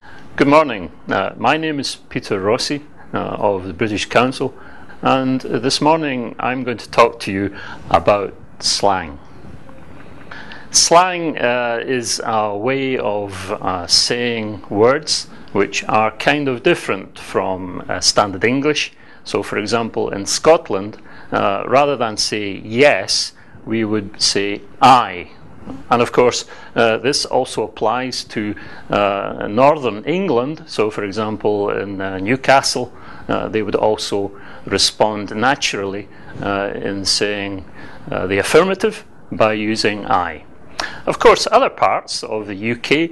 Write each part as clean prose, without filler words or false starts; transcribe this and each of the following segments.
Good morning. My name is Peter Rossi of the British Council, and this morning I'm going to talk to you about slang. Slang is a way of saying words which are kind of different from standard English. So, for example, in Scotland, rather than say yes, we would say I. And of course, this also applies to northern England. So, for example, in Newcastle, they would also respond naturally in saying the affirmative by using I. Of course, other parts of the UK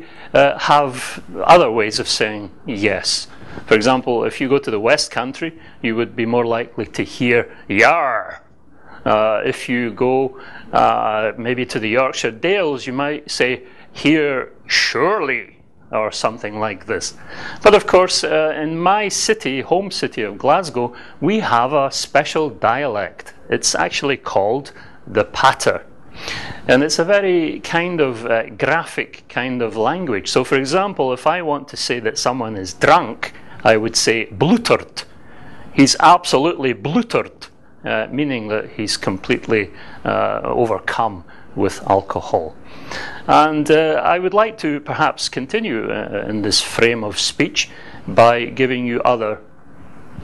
have other ways of saying yes. For example, if you go to the West Country, you would be more likely to hear yar. If you go maybe to the Yorkshire Dales, you might say here surely, or something like this. But of course, in my city, home city of Glasgow, we have a special dialect. It's actually called the patter. And it's a very kind of graphic kind of language. So for example, if I want to say that someone is drunk, I would say bluterd. He's absolutely bluterd. Meaning that he's completely overcome with alcohol. And I would like to perhaps continue in this frame of speech by giving you other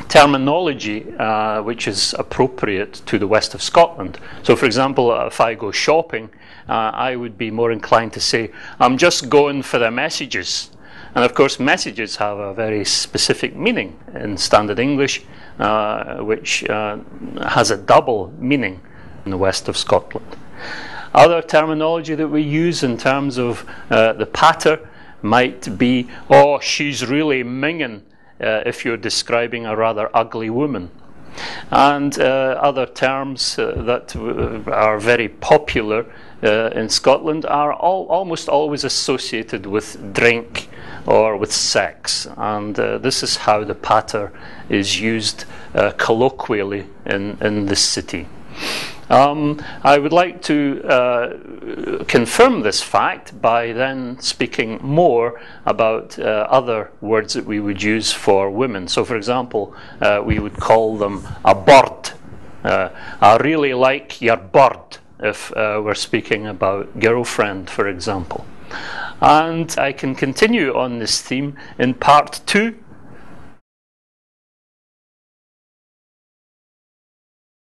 terminology which is appropriate to the west of Scotland. So for example, if I go shopping, I would be more inclined to say, I'm just going for the messages. And of course, messages have a very specific meaning in standard English, which has a double meaning in the west of Scotland. Other terminology that we use in terms of the patter might be, oh, she's really minging, if you're describing a rather ugly woman. And other terms that are very popular in Scotland are almost always associated with drink or with sex, and this is how the patter is used colloquially in this city. I would like to confirm this fact by then speaking more about other words that we would use for women. So for example, we would call them a bird. I really like your bird, if we're speaking about girlfriend, for example. And I can continue on this theme in part 2